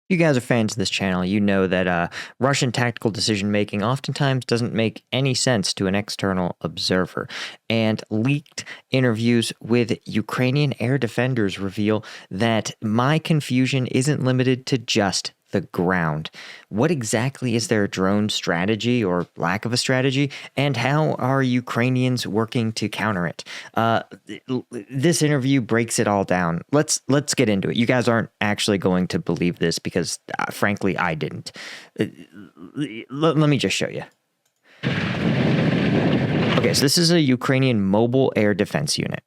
You guys are fans of this channel. You know that Russian tactical decision making oftentimes doesn't make any sense to an external observer. And leaked interviews with Ukrainian air defenders reveal that my confusion isn't limited to just the ground. What exactly is their drone strategy or lack of a strategy, and how are Ukrainians working to counter it? This interview breaks it all down. Let's get into it. You guys aren't actually going to believe this because, frankly, I didn't. Let me just show you. Okay, so this is a Ukrainian mobile air defense unit.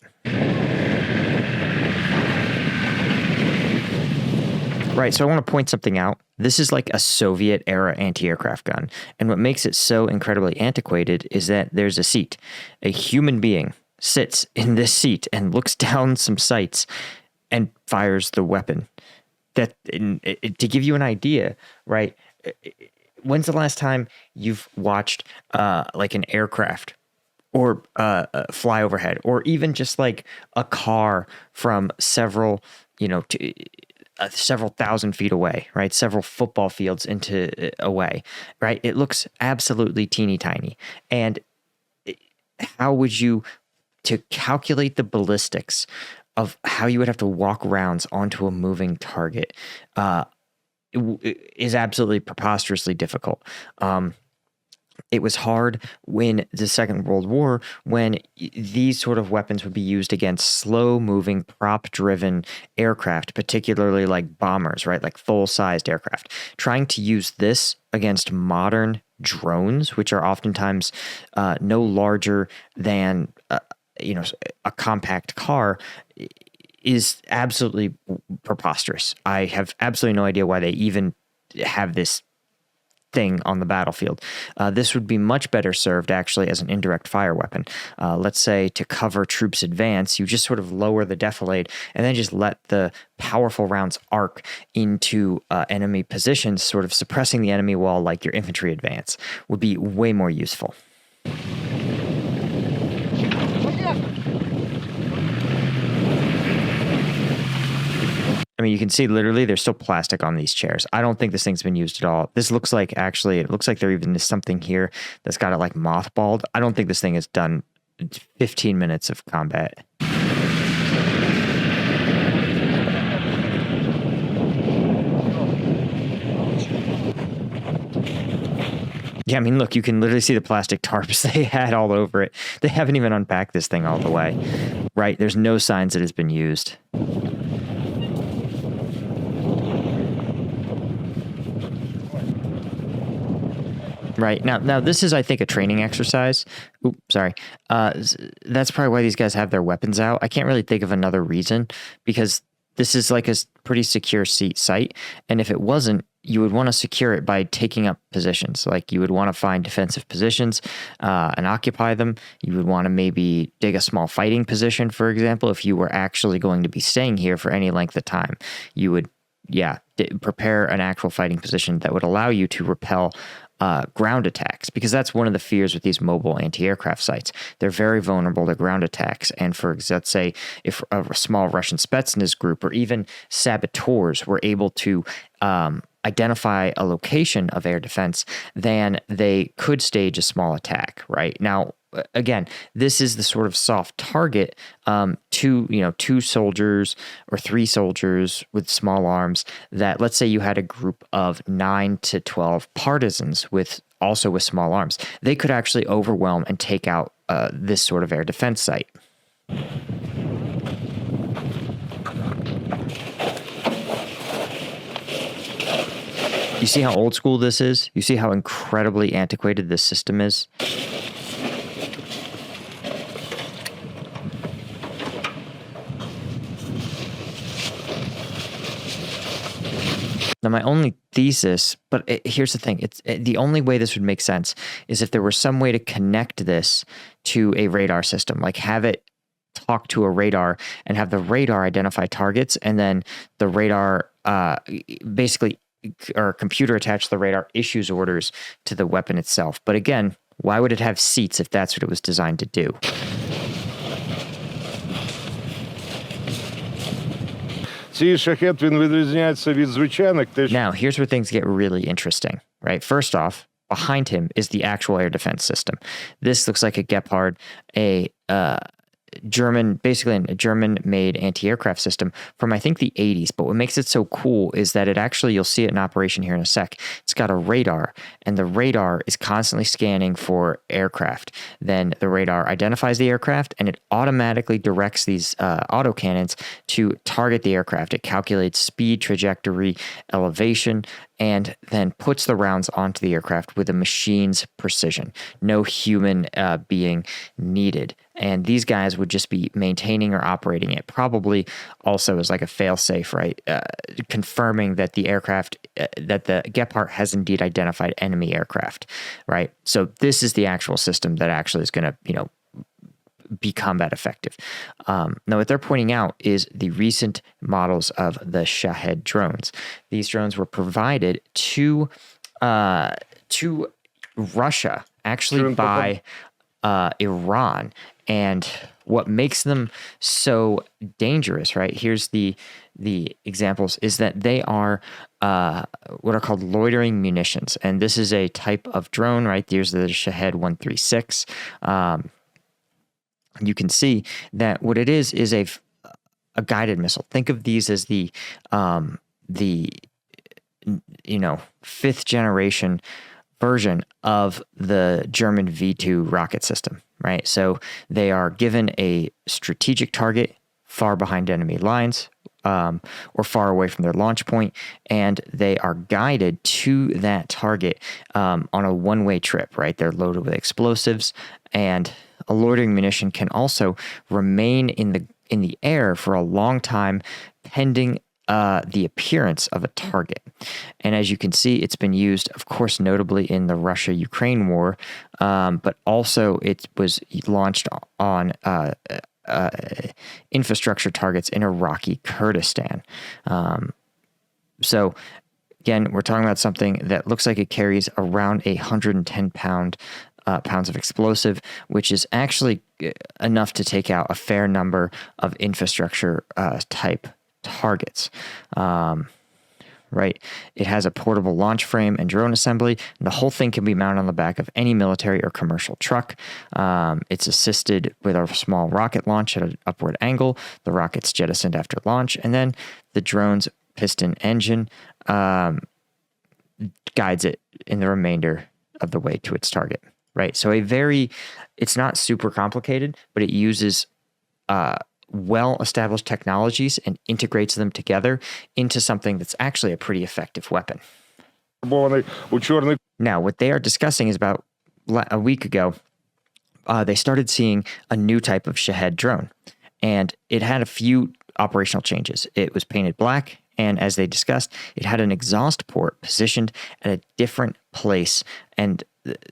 Right, so I want to point something out. This is like a Soviet-era anti-aircraft gun, and what makes it so incredibly antiquated is that there's a seat. A human being sits in this seat and looks down some sights and fires the weapon. To give you an idea, right, when's the last time you've watched like an aircraft or fly overhead, or even just like a car from several, several thousand feet away, right? Several football fields away, right? It looks absolutely teeny tiny. And how would you, to calculate the ballistics of how you would have to walk rounds onto a moving target, is absolutely preposterously difficult. It was hard when the Second World War, when these sort of weapons would be used against slow-moving, prop-driven aircraft, particularly like bombers, right? Like full-sized aircraft. Trying to use this against modern drones, which are oftentimes no larger than a compact car, is absolutely preposterous. I have absolutely no idea why they even have this thing on the battlefield. This would be much better served actually as an indirect fire weapon. Let's say to cover troops advance, you just sort of lower the defilade and then just let the powerful rounds arc into enemy positions, sort of suppressing the enemy while like your infantry advance would be way more useful. I mean, you can see literally there's still plastic on these chairs. I don't think this thing's been used at all. This looks like it looks like there even is something here that's got it like mothballed. I don't think this thing has done 15 minutes of combat. Yeah, I mean, look, you can literally see the plastic tarps they had all over it. They haven't even unpacked this thing all the way, right? There's no signs that it's been used. Right. Now this is, I think, a training exercise. Oops, sorry. That's probably why these guys have their weapons out. I can't really think of another reason, because this is like a pretty secure site. And if it wasn't, you would want to secure it by taking up positions. Like you would want to find defensive positions and occupy them. You would want to maybe dig a small fighting position, for example, if you were actually going to be staying here for any length of time. You would, prepare an actual fighting position that would allow you to repel ground attacks, because that's one of the fears with these mobile anti-aircraft sites. They're very vulnerable to ground attacks. And for, let's say, if a small Russian Spetsnaz group or even saboteurs were able to identify a location of air defense, then they could stage a small attack, right? Now, again, this is the sort of soft target, two soldiers or three soldiers with small arms, that let's say you had a group of 9 to 12 partisans also with small arms. They could actually overwhelm and take out this sort of air defense site. You see how old school this is? You see how incredibly antiquated this system is? Now, my only thesis, but here's the thing, the only way this would make sense is if there were some way to connect this to a radar system, like have it talk to a radar and have the radar identify targets, and then the radar basically, or computer attached to the radar, issues orders to the weapon itself. But again, why would it have seats if that's what it was designed to do? Цей шахет, він відрізняється від звичайних. Now, here's where things get really interesting, right? First off, behind him is the actual air defense system. This looks like a Gepard, a basically a German-made anti-aircraft system from, I think, the 80s. But what makes it so cool is that it actually, you'll see it in operation here in a sec. It's got a radar, and the radar is constantly scanning for aircraft. Then the radar identifies the aircraft, and it automatically directs these autocannons to target the aircraft. It calculates speed, trajectory, elevation, and then puts the rounds onto the aircraft with a machine's precision. No human being needed. And these guys would just be maintaining or operating it, probably also as like a fail-safe, right? Confirming that the aircraft, that the Gepard has indeed identified enemy aircraft, right? So this is the actual system that actually is going to, be combat effective. Now, what they're pointing out is the recent models of the Shahed drones. These drones were provided to Russia, actually by Iran. And what makes them so dangerous, right? Here's the examples, is that they are what are called loitering munitions. And this is a type of drone, right? There's the Shahed 136. You can see that what it is a guided missile. Think of these as the fifth generation version of the German V2 rocket system, right? So they are given a strategic target far behind enemy lines, or far away from their launch point, and they are guided to that target on a one-way trip, right? They're loaded with explosives, and a loitering munition can also remain in the air for a long time, pending the appearance of a target. And as you can see, it's been used, of course, notably in the Russia-Ukraine war, but also it was launched on infrastructure targets in Iraqi Kurdistan. So again, we're talking about something that looks like it carries around 110 pounds of explosive, which is actually enough to take out a fair number of infrastructure type targets. Right? It has a portable launch frame and drone assembly, and the whole thing can be mounted on the back of any military or commercial truck. It's assisted with a small rocket launch at an upward angle. The rocket's jettisoned after launch, and then the drone's piston engine guides it in the remainder of the way to its target. Right? So it's not super complicated, but it uses well-established technologies and integrates them together into something that's actually a pretty effective weapon. Now, what they are discussing is about a week ago, they started seeing a new type of Shahed drone, and it had a few operational changes. It was painted black, and as they discussed, it had an exhaust port positioned at a different place. And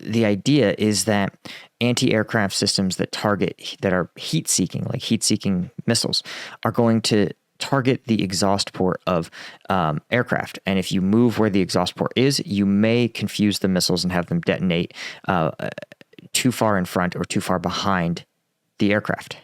the idea is that anti-aircraft systems that are heat-seeking, like heat-seeking missiles, are going to target the exhaust port of aircraft. And if you move where the exhaust port is, you may confuse the missiles and have them detonate too far in front or too far behind the aircraft.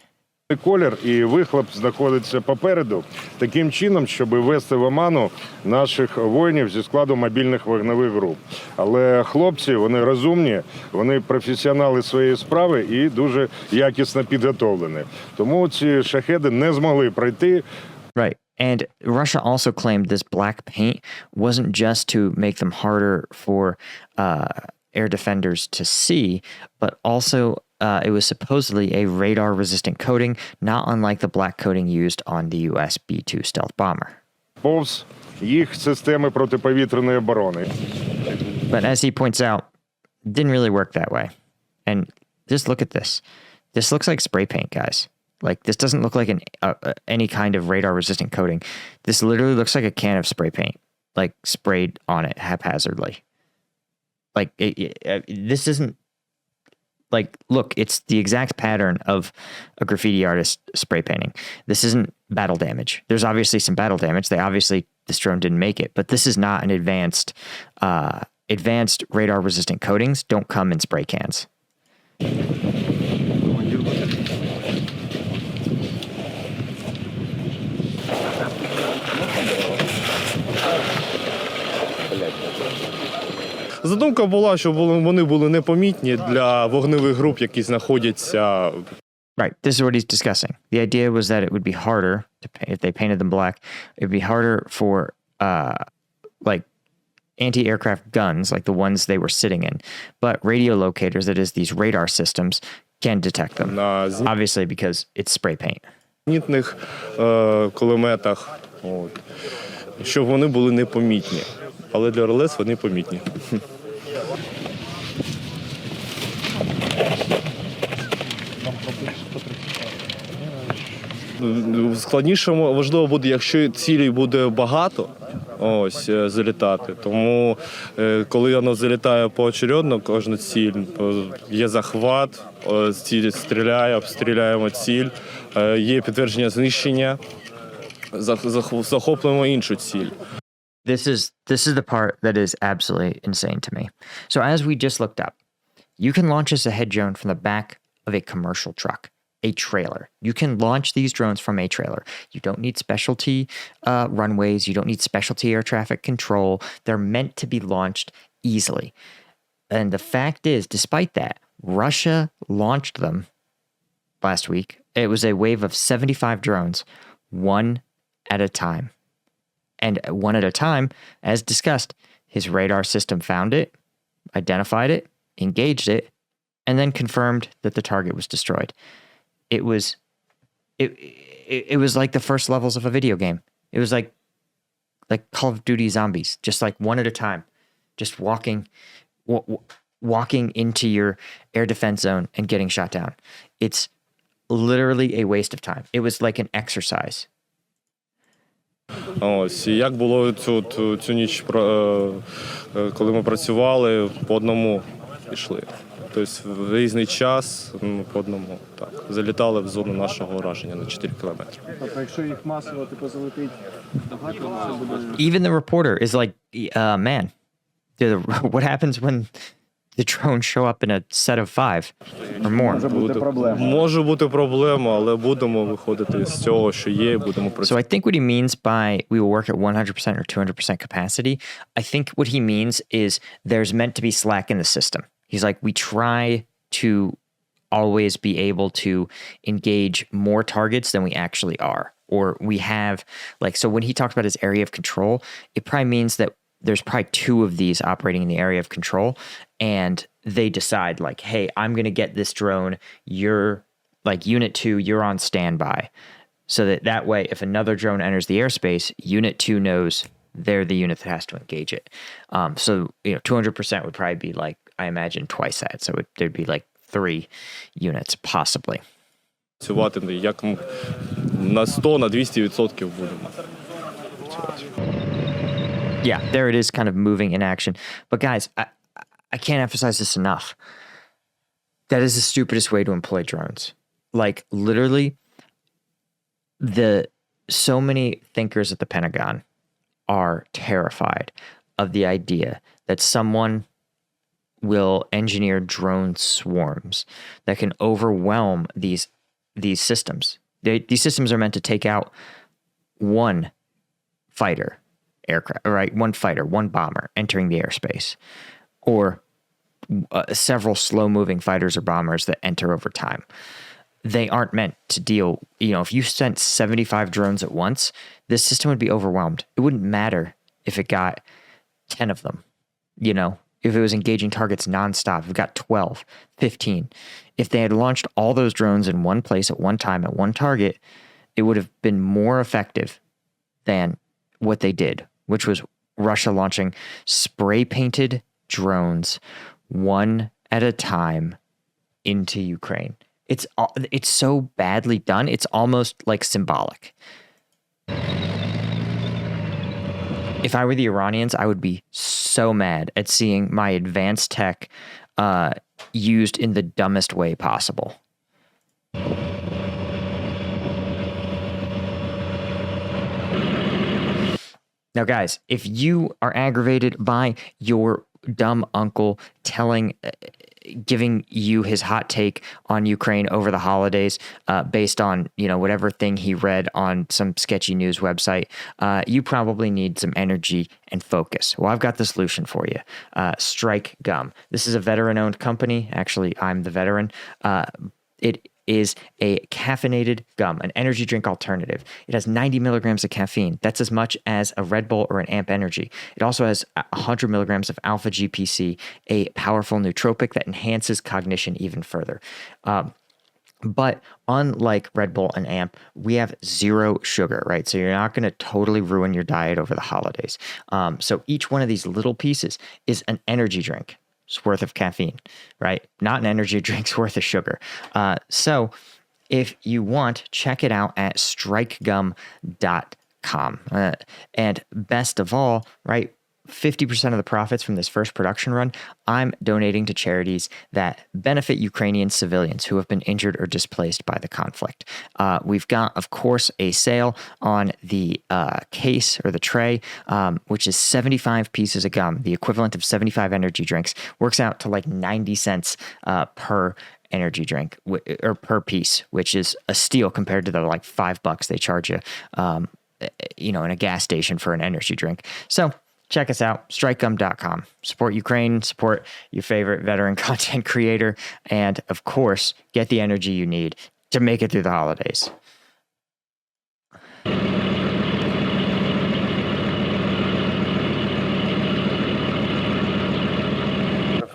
Колір і вихлоп знаходиться попереду, таким чином, щоб ввести в оману наших воїнів зі складу мобільних вогневих груп. Але хлопці, вони розумні, вони професіонали своєї справи і дуже якісно підготовлені. Тому ці шахеди не змогли пройти. Right. And Russia also claimed this black paint wasn't just to make them harder for air defenders to see, but also it was supposedly a radar-resistant coating, not unlike the black coating used on the US B-2 stealth bomber. Повз їх системи протиповітряної оборони. But as he points out, it didn't really work that way. And just look at this. This looks like spray paint, guys. Like, this doesn't look like any kind of radar-resistant coating. This literally looks like a can of spray paint, like sprayed on it haphazardly. Like, this isn't, like, look, it's the exact pattern of a graffiti artist spray painting. This isn't battle damage. There's obviously some battle damage. This drone didn't make it, but this is not an advanced radar-resistant coatings don't come in spray cans. Задумка була, щоб вони були непомітні для вогневих груп, які знаходяться. Right. This is what he's discussing. The idea was that it would be harder to if they painted them black. It would be harder for like anti-aircraft guns, like the ones they were sitting in. But radio locators, that is, these radar systems, can detect them. Obviously, because it's spray paint. Зенітних кулеметах, от, щоб вони були непомітні. Але для РЛС вони помітні. Складніше, важливо буде, якщо цілей буде багато, ось, залітати. Тому, коли воно залітає поочередно, кожна ціль, є захват, ціль стріляє, обстріляємо ціль, є підтвердження знищення, захоплюємо іншу ціль. This is the part that is absolutely insane to me. So as we just looked up, you can launch as a head drone from the back of a commercial truck, a trailer. You can launch these drones from a trailer. You don't need specialty runways. You don't need specialty air traffic control. They're meant to be launched easily. And the fact is, despite that, Russia launched them last week. It was a wave of 75 drones, one at a time. And one at a time, as discussed, his radar system found it, identified it, engaged it, and then confirmed that the target was destroyed. It was like the first levels of a video game. It was like Call of Duty Zombies, just like one at a time, just walking into your air defense zone and getting shot down. It's literally a waste of time. It was like an exercise. Ось, як було цю ніч, коли ми працювали, по одному пішли. Тобто в різний час по одному. Так, залітали в зону нашого ураження на 4 кілометри. Тобто, якщо їх масово залетить багато, це буде... Even the reporter is like, man, what happens when the drones show up in a set of 5 or more? Може бути проблема, але будемо виходити з цього, що є, і будемо працювати. So I think what he means by we will work at 100% or 200% capacity, I think what he means is there's meant to be slack in the system. He's like, we try to always be able to engage more targets than we actually are. Or we have, like, so when he talks about his area of control, it probably means that there's probably 2 of these operating in the area of control, and they decide, like, hey, I'm going to get this drone. You're, like, Unit 2, you're on standby. So that way, if another drone enters the airspace, Unit 2 knows they're the unit that has to engage it. So, 200% would probably be, like, I imagine twice that. So there'd be, like, 3 units, possibly. Працювати як на 100, на 200% будемо. Yeah, there it is, kind of moving in action. But guys, I can't emphasize this enough. That is the stupidest way to employ drones. Like, literally, so many thinkers at the Pentagon are terrified of the idea that someone will engineer drone swarms that can overwhelm these systems. These systems are meant to take out one fighter aircraft, right? One fighter, one bomber entering the airspace, or several slow-moving fighters or bombers that enter over time. They aren't meant to deal, if you sent 75 drones at once, this system would be overwhelmed. It wouldn't matter if it got 10 of them, if it was engaging targets nonstop. If it got 12, 15. If they had launched all those drones in one place at one time at one target, it would have been more effective than what they did, which was Russia launching spray-painted drones one at a time into Ukraine. It's so badly done, it's almost like symbolic. If I were the Iranians, I would be so mad at seeing my advanced tech used in the dumbest way possible. Now, guys, if you are aggravated by your dumb uncle telling giving you his hot take on Ukraine over the holidays, based on, whatever thing he read on some sketchy news website, you probably need some energy and focus. Well, I've got the solution for you. Strike Gum. This is a veteran-owned company. Actually, I'm the veteran. It is a caffeinated gum, an energy drink alternative. It has 90 milligrams of caffeine. That's as much as a Red Bull or an Amp Energy. It also has 100 milligrams of alpha GPC, a powerful nootropic that enhances cognition even further. But unlike Red Bull and Amp, we have zero sugar, right? So you're not going to totally ruin your diet over the holidays. So each one of these little pieces is an energy drink worth of caffeine, right? Not an energy drink's worth of sugar. So if you want, check it out at strikegum.com. And best of all, right, 50% of the profits from this first production run, I'm donating to charities that benefit Ukrainian civilians who have been injured or displaced by the conflict. We've got, of course, a sale on the case or the tray, which is 75 pieces of gum, the equivalent of 75 energy drinks. Works out to like 90 cents per energy drink or per piece, which is a steal compared to the like $5 they charge you, in a gas station for an energy drink. So check us out, strikegum.com. Support Ukraine, support your favorite veteran content creator, and of course, get the energy you need to make it through the holidays.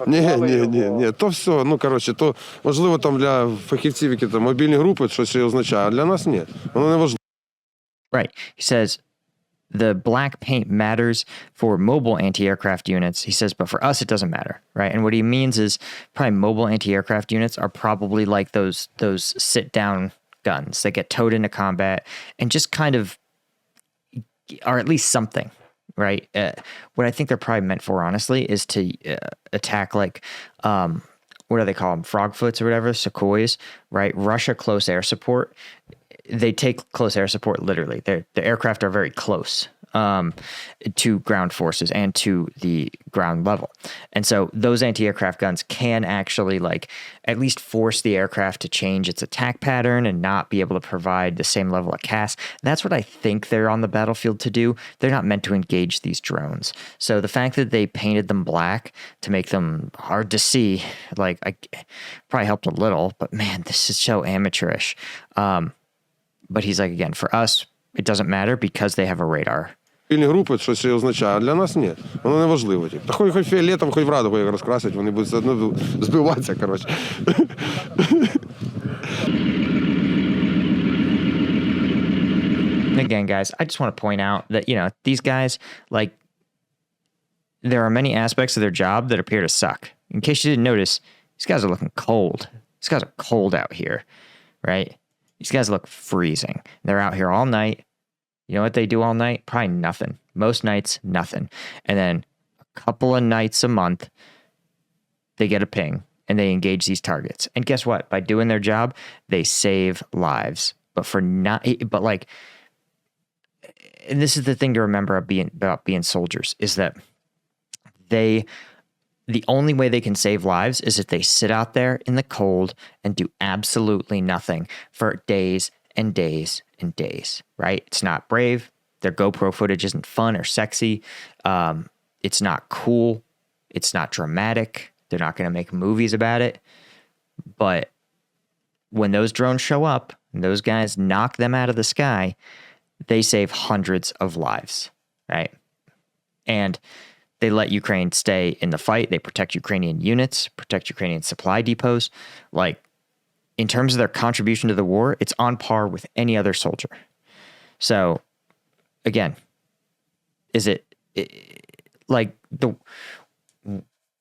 Ні, то все, то важливо там для фахівців, які там мобільні групи, що це означає, а для нас ні, воно не важливо. Right. He says, the black paint matters for mobile anti-aircraft units. He says, but for us, it doesn't matter, right? And what he means is probably mobile anti-aircraft units are probably like those sit-down guns that get towed into combat and just kind of are at least something, right? What I think they're probably meant for, honestly, is to attack like, what do they call them? Frogfoots or whatever, Sukhois, right? Russia close air support. They take close air support literally. The aircraft are very close to ground forces and to the ground level. And so those anti-aircraft guns can actually like at least force the aircraft to change its attack pattern and not be able to provide the same level of CAS. That's what I think they're on the battlefield to do. They're not meant to engage these drones. So the fact that they painted them black to make them hard to see, like, I probably helped a little, but man, this is so amateurish. But he's like, again, for us, it doesn't matter because they have a radar. Мобільні групи, що це означає, а для нас ні, воно не важливо. Та хоч фіолетом, хоч в радугу їх розкрасять, вони будуть все одно збиватися, коротше. Again, guys, I just want to point out that, these guys, like, there are many aspects of their job that appear to suck. In case you didn't notice, these guys are looking cold. These guys are cold out here, right? These guys look freezing. They're out here all night. You know what they do all night? Probably nothing. Most nights, nothing. And then a couple of nights a month, they get a ping and they engage these targets. And guess what? By doing their job, they save lives. And this is the thing to remember about being soldiers, is that the only way they can save lives is if they sit out there in the cold and do absolutely nothing for days and days and days, right? It's not brave. Their GoPro footage isn't fun or sexy. It's not cool. It's not dramatic. They're not going to make movies about it. But when those drones show up and those guys knock them out of the sky, they save hundreds of lives, right? And they let Ukraine stay in the fight. They protect Ukrainian units, protect Ukrainian supply depots. Like, in terms of their contribution to the war, it's on par with any other soldier. So, again,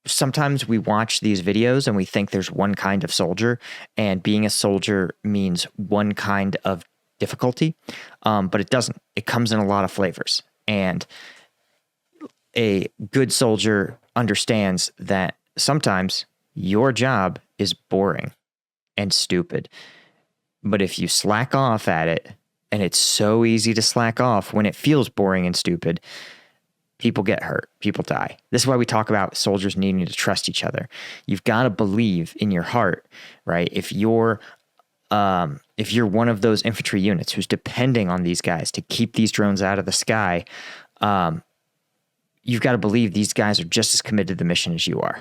sometimes we watch these videos and we think there's one kind of soldier, and being a soldier means one kind of difficulty, but it doesn't. It comes in a lot of flavors. And a good soldier understands that sometimes your job is boring and stupid. But if you slack off at it, and it's so easy to slack off when it feels boring and stupid, people get hurt, people die. This is why we talk about soldiers needing to trust each other. You've got to believe in your heart, right? If you're one of those infantry units who's depending on these guys to keep these drones out of the sky, you've got to believe these guys are just as committed to the mission as you are,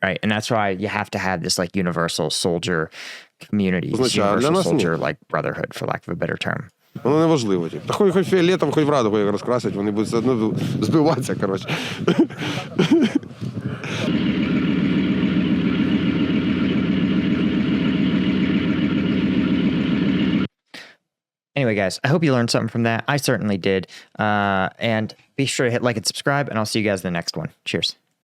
right? And that's why you have to have this like universal soldier community, this universal soldier like brotherhood, for lack of a better term. Воно не важливо. Та хоч фіолетом, хоч в радугу як розкрасять, вони будуть все одно збиватися, коротше. Anyway, guys, I hope you learned something from that. I certainly did. And be sure to hit like and subscribe, and I'll see you guys in the next one. Cheers.